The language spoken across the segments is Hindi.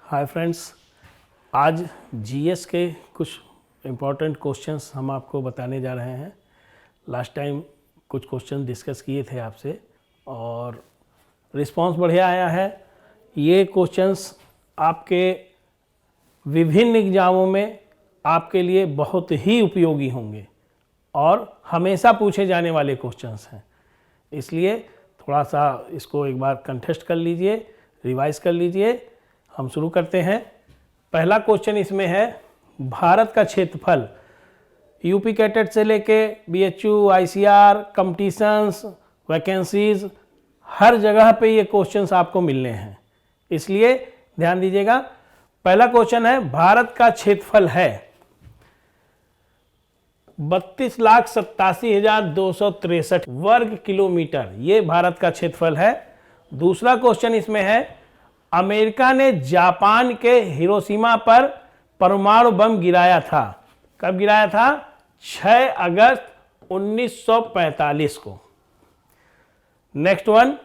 हाय फ्रेंड्स, आज जीएस के कुछ इम्पोर्टेंट क्वेश्चंस हम आपको बताने जा रहे हैं। लास्ट टाइम कुछ क्वेश्चन डिस्कस किए थे आपसे और रिस्पांस बढ़िया आया है। ये क्वेश्चंस आपके विभिन्न एग्जामों में आपके लिए बहुत ही उपयोगी होंगे और हमेशा पूछे जाने वाले क्वेश्चंस हैं। इसलिए थोड़ा सा इसको एक बार कंटेस्ट कर लीजिए, रिवाइज कर लीजिए। हम शुरू करते हैं। पहला क्वेश्चन इसमें है, भारत का क्षेत्रफल यूपी कैटेट से लेके बीएचयू, आईसीआर, कंपटीशंस, वैकेंसीज, हर जगह पे ये क्वेश्चंस आपको मिलने हैं, इसलिए ध्यान दीजिएगा। पहला क्वेश्चन है, भारत का क्षेत्रफल है 32,87,263 वर्ग किलोमीटर, ये भारत का क्षेत्रफल है। दूसरा क्वेश्चन इसमें है, अमेरिका ने जापान के हिरोशिमा पर परमाणु बम गिराया था। कब गिराया था? 6 अगस्त 1945 को। नेक्स्ट वन,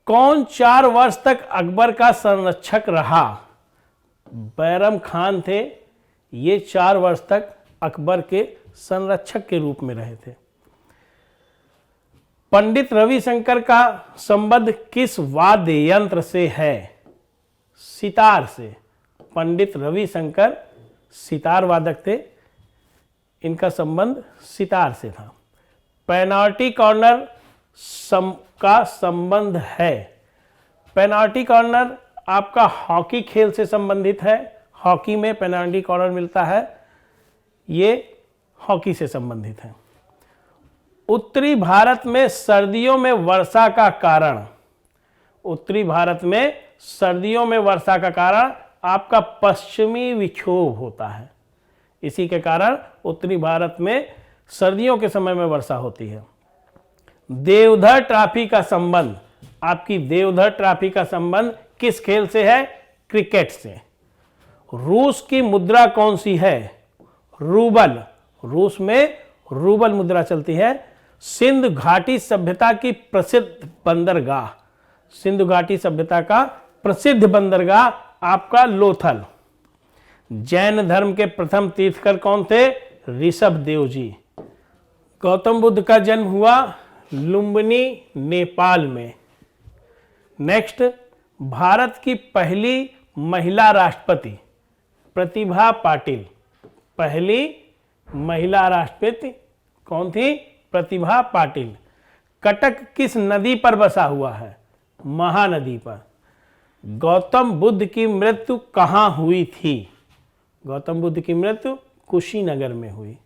कौन 4 वर्ष तक अकबर का संरक्षक रहा? बैरम खान थे, ये 4 वर्ष तक अकबर के संरक्षक के रूप में रहे थे। पंडित रविशंकर का संबंध किस वाद्य यंत्र से है? सितार से। पंडित रविशंकर सितार वादक थे, इनका संबंध सितार से था। पेनाल्टी कॉर्नर का संबंध है। पेनाल्टी कॉर्नर आपका हॉकी खेल से संबंधित है। हॉकी में पेनाल्टी कॉर्नर मिलता है, ये हॉकी से संबंधित है। उत्तरी भारत में सर्दियों में वर्षा का कारण, उत्तरी भारत में सर्दियों में वर्षा का कारण आपका पश्चिमी विक्षोभ होता है। इसी के कारण उत्तरी भारत में सर्दियों के समय में वर्षा होती है। देवधर ट्रॉफी का संबंध, आपकी देवधर ट्रॉफी का संबंध किस खेल से है? क्रिकेट से। रूस की मुद्रा कौन सी है? रूबल। रूस में रूबल मुद्रा चलती है। सिंधु घाटी सभ्यता की प्रसिद्ध बंदरगाह, सिंधु घाटी सभ्यता का प्रसिद्ध बंदरगाह आपका लोथल। जैन धर्म के प्रथम तीर्थकर कौन थे? ऋषभ देव जी। गौतम बुद्ध का जन्म हुआ लुम्बिनी, नेपाल में। नेक्स्ट, भारत की पहली महिला राष्ट्रपति प्रतिभा पाटिल। पहली महिला राष्ट्रपति कौन थी? प्रतिभा पाटिल। कटक किस नदी पर बसा हुआ है? महानदी पर। गौतम बुद्ध की मृत्यु कहाँ हुई थी? गौतम बुद्ध की मृत्यु कुशीनगर में हुई।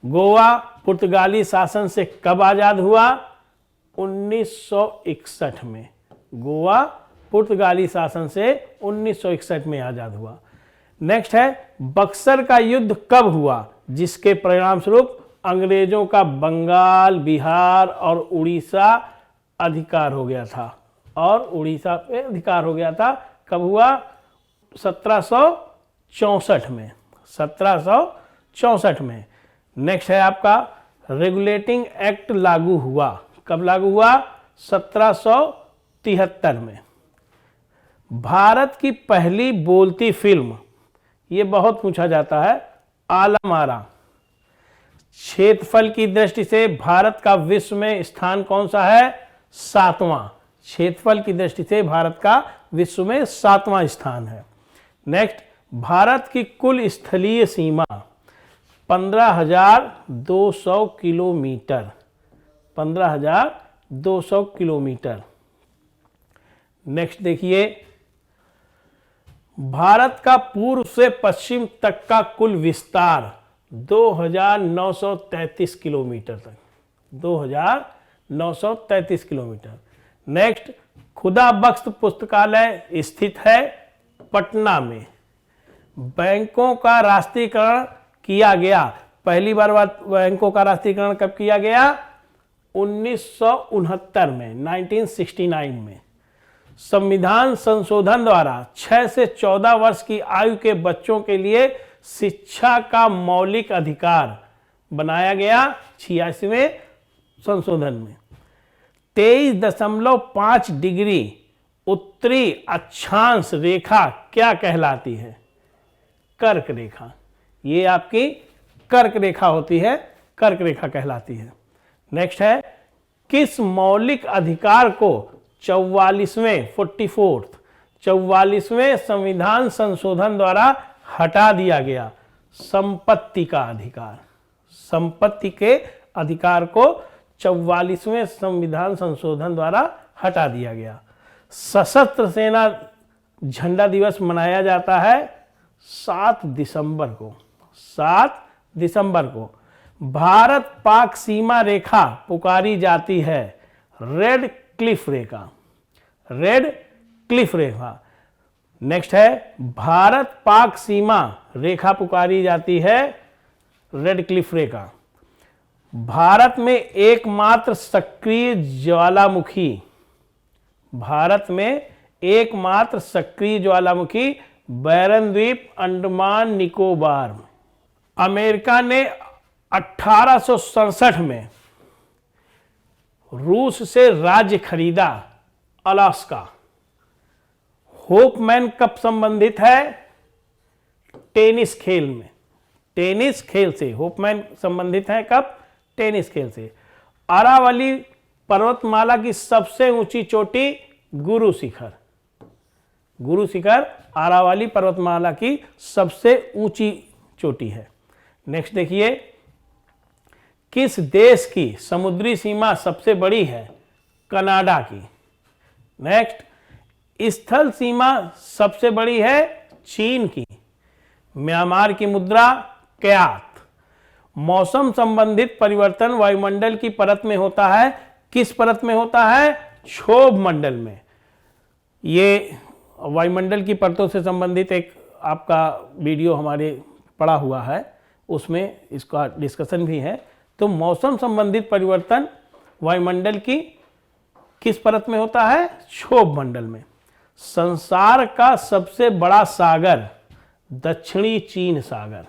गोवा पुर्तगाली शासन से कब आजाद हुआ? 1961 में। गोवा पुर्तगाली शासन से 1961 में आजाद हुआ। नेक्स्ट है, बक्सर का युद्ध कब हुआ जिसके परिणाम स्वरूप अंग्रेजों का बंगाल, बिहार और उड़ीसा अधिकार हो गया था? और उड़ीसा पे अधिकार हो गया था कब हुआ? 1764 में। 1764 में। नेक्स्ट है आपका, रेगुलेटिंग एक्ट लागू हुआ कब? लागू हुआ 1773 में। भारत की पहली बोलती फिल्म, ये बहुत पूछा जाता है, आलम आरा। क्षेत्रफल की दृष्टि से भारत का विश्व में स्थान कौन सा है? 7वां। क्षेत्रफल की दृष्टि से भारत का विश्व में 7वां स्थान है। नेक्स्ट, भारत की कुल स्थलीय सीमा 15,200 किलोमीटर। 15,200 किलोमीटर। नेक्स्ट देखिए, भारत का पूर्व से पश्चिम तक का कुल विस्तार 2,933 किलोमीटर तक। 2,933 किलोमीटर। नेक्स्ट, खुदा बख्श पुस्तकालय स्थित है पटना में। बैंकों का राष्ट्रीयकरण किया गया, पहली बार बैंकों का राष्ट्रीयकरण कब किया गया? 1969 में, 1969 में। संविधान संशोधन द्वारा 6 से 14 वर्ष की आयु के बच्चों के लिए शिक्षा का मौलिक अधिकार बनाया गया 86वें संशोधन में। 23.5 डिग्री उत्तरी अक्षांश रेखा क्या कहलाती है? कर्क रेखा। ये आपकी कर्क रेखा होती है, कर्क रेखा कहलाती है। नेक्स्ट है, किस मौलिक अधिकार को 44वें संविधान संशोधन द्वारा हटा दिया गया? संपत्ति का अधिकार। संपत्ति के अधिकार को 44वें संविधान संशोधन द्वारा हटा दिया गया। सशस्त्र सेना झंडा दिवस मनाया जाता है 7 दिसंबर को। 7 दिसंबर को। भारत पाक सीमा रेखा पुकारी जाती है रेड क्लिफ रेखा। रेड क्लिफ रेखा। नेक्स्ट है, भारत पाक सीमा रेखा पुकारी जाती है रेड क्लिफ रेखा। भारत में एकमात्र सक्रिय ज्वालामुखी, भारत में एकमात्र सक्रिय ज्वालामुखी बैरन द्वीप, अंडमान निकोबार में। अमेरिका ने 1867 में रूस से राज्य खरीदा अलास्का। होपमैन कब संबंधित है? टेनिस खेल में। टेनिस खेल से होपमैन संबंधित है कब? टेनिस खेल से। अरावली पर्वतमाला की सबसे ऊंची चोटी गुरु शिखर। गुरु शिखर अरावली पर्वतमाला की सबसे ऊंची चोटी है। नेक्स्ट देखिए, किस देश की समुद्री सीमा सबसे बड़ी है? कनाडा की। नेक्स्ट, स्थल सीमा सबसे बड़ी है चीन की। म्यांमार की मुद्रा क्यात। मौसम संबंधित परिवर्तन वायुमंडल की परत में होता है। किस परत में होता है? क्षोभ मंडल में। ये वायुमंडल की परतों से संबंधित एक आपका वीडियो हमारे पड़ा हुआ है, उसमें इसका डिस्कशन भी है। तो मौसम संबंधित परिवर्तन वायुमंडल की किस परत में होता है? क्षोभ मंडल में। संसार का सबसे बड़ा सागर दक्षिणी चीन सागर।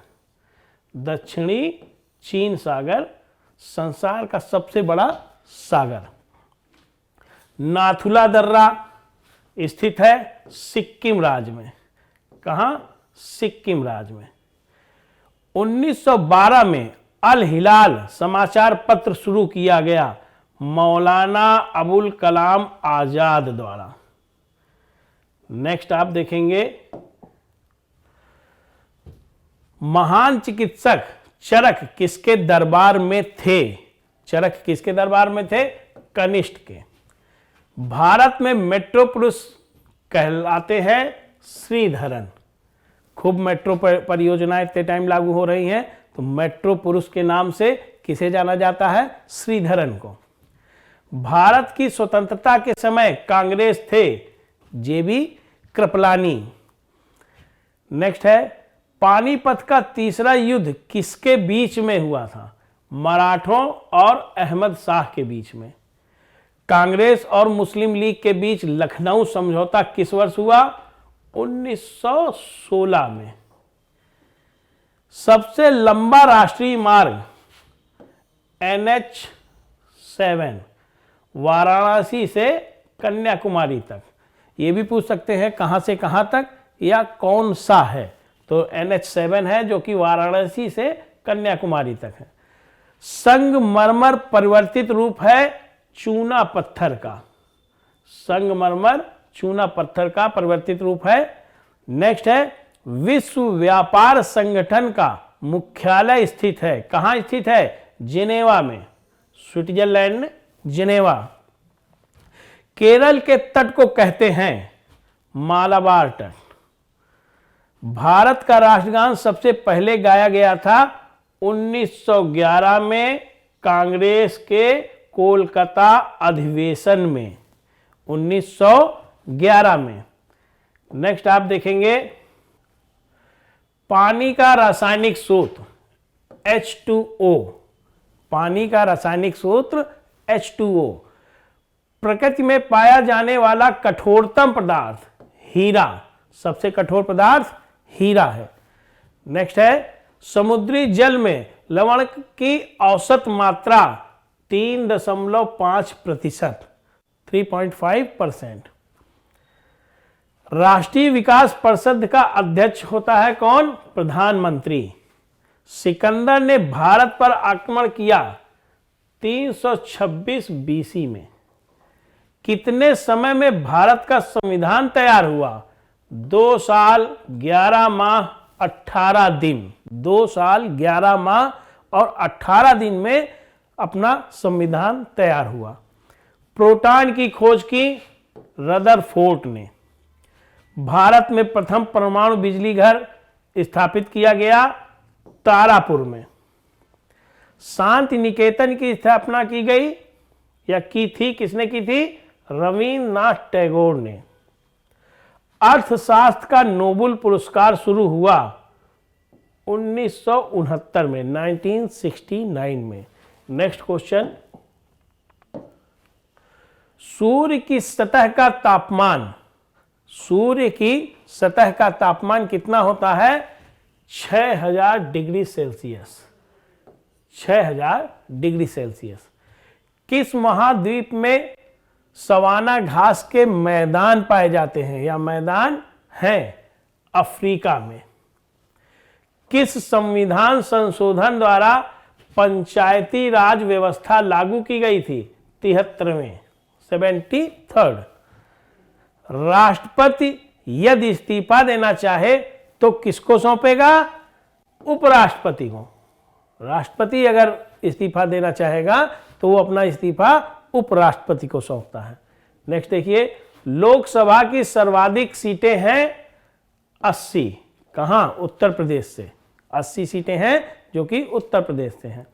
दक्षिणी चीन सागर संसार का सबसे बड़ा सागर। नाथुला दर्रा स्थित है सिक्किम राज्य में। कहाँ? सिक्किम राज्य में। 1912 में अल हिलाल समाचार पत्र शुरू किया गया मौलाना अबुल कलाम आजाद द्वारा। नेक्स्ट आप देखेंगे, महान चिकित्सक चरक किसके दरबार में थे? चरक किसके दरबार में थे? कनिष्ठ के। भारत में मेट्रो पुरुष कहलाते हैं श्रीधरन। खूब मेट्रो परियोजनाएं इतने टाइम लागू हो रही हैं, तो मेट्रो पुरुष के नाम से किसे जाना जाता है? श्रीधरन को। भारत की स्वतंत्रता के समय कांग्रेस थे जेबी कृपलानी। नेक्स्ट है, पानीपत का तीसरा युद्ध किसके बीच में हुआ था? मराठों और अहमद शाह के बीच में। कांग्रेस और मुस्लिम लीग के बीच लखनऊ समझौता किस वर्ष हुआ? 1916 में। सबसे लंबा राष्ट्रीय मार्ग NH7 वाराणसी से कन्याकुमारी तक। ये भी पूछ सकते हैं कहां से कहां तक या कौन सा है, तो NH7 है जो कि वाराणसी से कन्याकुमारी तक है। संगमरमर परिवर्तित रूप है चूना पत्थर का। संगमरमर चूना पत्थर का परिवर्तित रूप है। नेक्स्ट है, विश्व व्यापार संगठन का मुख्यालय स्थित है। कहां स्थित है? जिनेवा में। Switzerland Geneva. केरल के तट को कहते हैं मालाबार तट। भारत का राष्ट्रगान सबसे पहले गाया गया था 1911 में कांग्रेस के कोलकाता अधिवेशन में। 1911 में। नेक्स्ट आप देखेंगे, पानी का रासायनिक सूत्र H2O। पानी का रासायनिक सूत्र H2O। प्रकृति में पाया जाने वाला कठोरतम पदार्थ हीरा। सबसे कठोर पदार्थ हीरा है। नेक्स्ट है, समुद्री जल में लवण की औसत मात्रा 3.5%, 3.5%। राष्ट्रीय विकास परिषद का अध्यक्ष होता है कौन? प्रधानमंत्री। सिकंदर ने भारत पर आक्रमण किया 326 बीसी में। कितने समय में भारत का संविधान तैयार हुआ? 2 साल 11 माह 18 दिन। 2 साल 11 माह और 18 दिन में अपना संविधान तैयार हुआ। प्रोटॉन की खोज की रदरफोर्ड ने। भारत में प्रथम परमाणु बिजली घर स्थापित किया गया तारापुर में। शांति निकेतन की स्थापना की गई या की थी, किसने की थी? रविन्द्रनाथ टैगोर ने। अर्थशास्त्र का नोबेल पुरस्कार शुरू हुआ 1969 में, 1969 में। नेक्स्ट क्वेश्चन, सूर्य की सतह का तापमान, सूर्य की सतह का तापमान कितना होता है? 6000 डिग्री सेल्सियस। 6000 degree Celsius. किस महाद्वीप में सवाना घास के मैदान पाए जाते हैं या मैदान हैं? अफ्रीका में। किस संविधान संशोधन द्वारा पंचायती राज व्यवस्था लागू की गई थी? 73वें, 73rd। राष्ट्रपति यदि इस्तीफा देना चाहे तो किसको सौंपेगा? उपराष्ट्रपति को। राष्ट्रपति अगर इस्तीफा देना चाहेगा तो वो अपना इस्तीफा उपराष्ट्रपति को सौंपता है। नेक्स्ट देखिए, लोकसभा की सर्वाधिक सीटें हैं 80। कहां? उत्तर प्रदेश से 80 सीटें हैं जो कि उत्तर प्रदेश से हैं।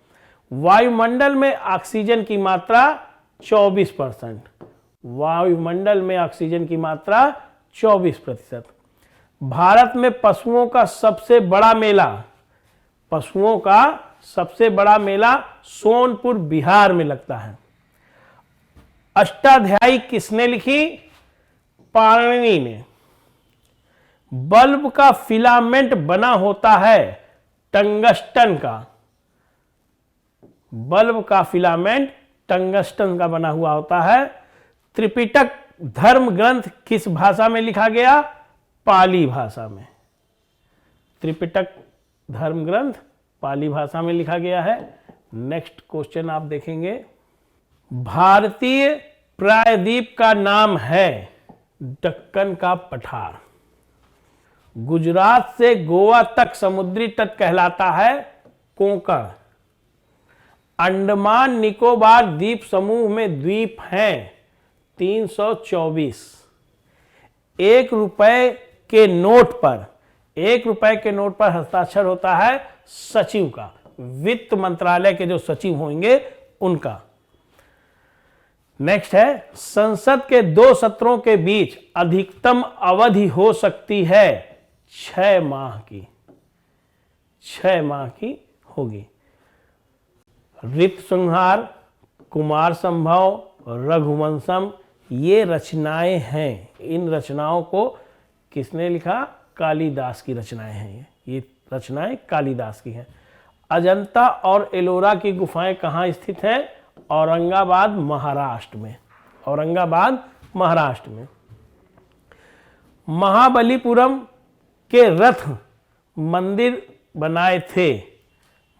वायुमंडल में ऑक्सीजन की मात्रा 24%। वायुमंडल में ऑक्सीजन की मात्रा 24%। भारत में पशुओं का सबसे बड़ा मेला, पशुओं का सबसे बड़ा मेला सोनपुर बिहार में लगता है। अष्टाध्यायी किसने लिखी? पाणिनि ने। बल्ब का फिलामेंट बना होता है टंगस्टन का। बल्ब का फिलामेंट टंगस्टन का बना हुआ होता है। त्रिपिटक धर्म ग्रंथ किस भाषा में लिखा गया? पाली भाषा में। त्रिपिटक धर्म ग्रंथ पाली भाषा में लिखा गया है। नेक्स्ट क्वेश्चन आप देखेंगे, भारतीय प्रायद्वीप का नाम है दक्कन का पठार। गुजरात से गोवा तक समुद्री तट कहलाता है कोंकण। अंडमान निकोबार द्वीप समूह में द्वीप हैं 324। 1 रुपए के नोट पर, 1 रुपए के नोट पर हस्ताक्षर होता है सचिव का, वित्त मंत्रालय के जो सचिव होंगे उनका। नेक्स्ट है, संसद के 2 सत्रों के बीच अधिकतम अवधि हो सकती है 6 माह की। 6 माह की होगी। ऋतुसंहार, कुमार संभव, रघुवंशम ये रचनाएं हैं। इन रचनाओं को किसने लिखा? कालिदास की रचनाएं हैं। ये रचनाएं कालिदास की हैं। अजंता और एलोरा की गुफाएं कहाँ स्थित हैं? औरंगाबाद महाराष्ट्र में। औरंगाबाद महाराष्ट्र में। महाबलीपुरम के रथ मंदिर बनाए थे,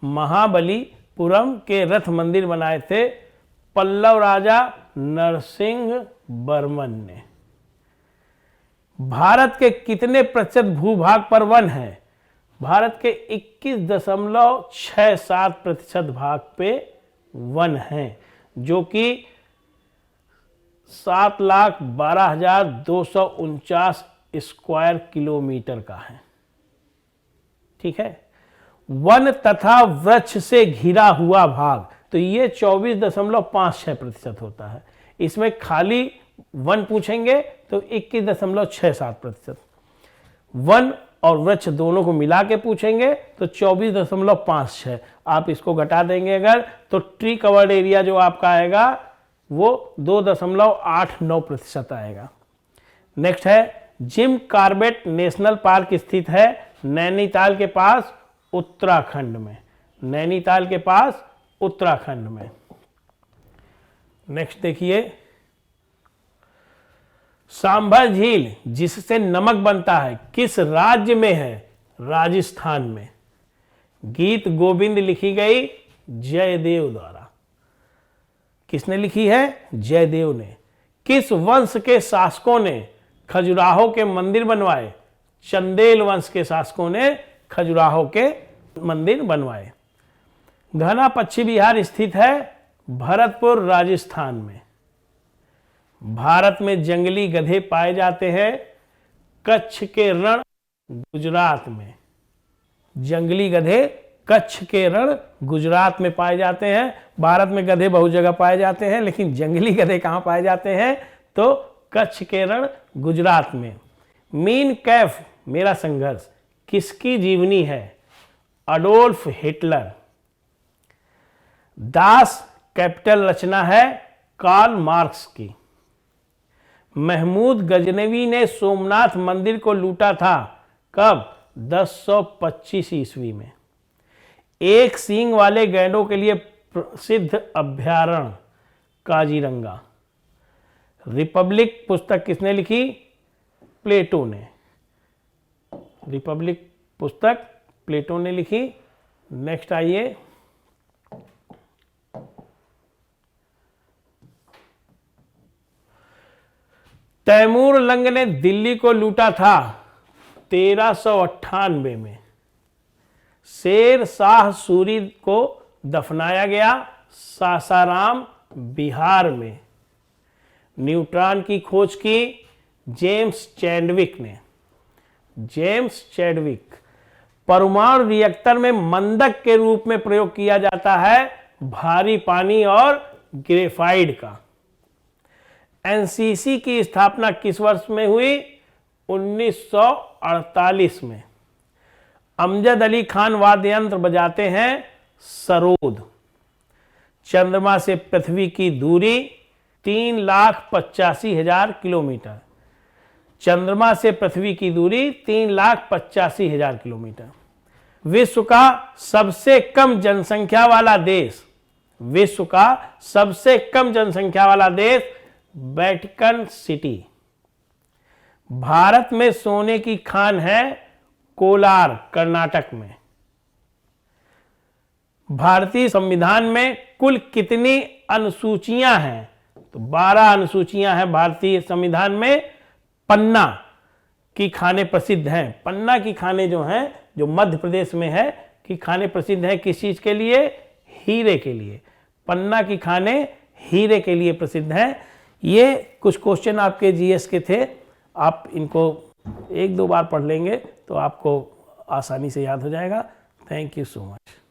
महाबलीपुरम के रथ मंदिर बनाए थे पल्लव राजा नरसिंह वर्मन ने। भारत के कितने प्रतिशत भूभाग पर वन है? भारत के 21.67% भाग पे वन हैं, जो कि 7,12,249 स्क्वायर किलोमीटर का है। ठीक है। वन तथा वृक्ष से घिरा हुआ भाग, तो ये 24.56% होता है। इसमें खाली वन पूछेंगे तो 21.67%। वन और वृक्ष दोनों को मिला के पूछेंगे तो 24.56। आप इसको घटा देंगे अगर, तो ट्री कवर्ड एरिया जो आपका आएगा वो 2.89% आएगा। नेक्स्ट है, जिम कॉर्बेट नेशनल पार्क स्थित है नैनीताल के पास, उत्तराखंड में। नैनीताल के पास उत्तराखंड में। नेक्स्ट देखिए, सांभर झील जिससे नमक बनता है किस राज्य में है? राजस्थान में। गीत गोविंद लिखी गई जयदेव द्वारा। किसने लिखी है? जयदेव ने। किस वंश के शासकों ने खजुराहो के मंदिर बनवाए? चंदेल वंश के शासकों ने खजुराहो के मंदिर बनवाए। घना पश्चिम बिहार स्थित है? भरतपुर राजस्थान में। भारत में जंगली गधे पाए जाते हैं? कच्छ के रण गुजरात में। जंगली गधे कच्छ के रण गुजरात में पाए जाते हैं। भारत में गधे बहुत जगह पाए जाते हैं, लेकिन जंगली गधे कहाँ पाए जाते हैं? तो कच्छ के रण गुजरात में। मीन कैफ मेरा संघर्ष किसकी जीवनी है? Adolf Hitler. दास कैपिटल रचना है कार्ल मार्क्स की। महमूद गजनवी ने सोमनाथ मंदिर को लूटा था कब? 1025 ईस्वी में। एक सींग वाले गैंडों के लिए प्रसिद्ध अभयारण्य काजीरंगा। रिपब्लिक पुस्तक किसने लिखी? प्लेटो ने। रिपब्लिक पुस्तक प्लेटो ने लिखी। नेक्स्ट आइए, तैमूर लंग ने दिल्ली को लूटा था 1398 में। शेर शाह सूरी को दफनाया गया सासाराम बिहार में। न्यूट्रॉन की खोज की जेम्स चैडविक ने। James Chadwick. परमाणु रिएक्टर में मंदक के रूप में प्रयोग किया जाता है भारी पानी और ग्रेफाइट का। एनसीसी की स्थापना किस वर्ष में हुई? 1948 में। अमजद अली खान वाद्य यंत्र बजाते हैं सरोद। चंद्रमा से पृथ्वी की दूरी 3,85,000 किलोमीटर। चंद्रमा से पृथ्वी की दूरी 3,85,000 किलोमीटर। विश्व का सबसे कम जनसंख्या वाला देश? विश्व का सबसे कम जनसंख्या वाला देश वेटिकन सिटी। भारत में सोने की खान है कोलार, कर्नाटक में। भारतीय संविधान में कुल कितनी अनुसूचियां हैं? तो 12 अनुसूचियां हैं भारतीय संविधान में। पन्ना की खानें प्रसिद्ध हैं। पन्ना की खानें जो हैं, जो मध्य प्रदेश में है, की खानें प्रसिद्ध हैं किस चीज के लिए? हीरे के लिए। पन्ना की खानें हीरे के लिए प्रसिद्ध हैं। ये कुछ क्वेश्चन आपके जीएस के थे। आप इनको 1-2 बार पढ़ लेंगे तो आपको आसानी से याद हो जाएगा। Thank you so much.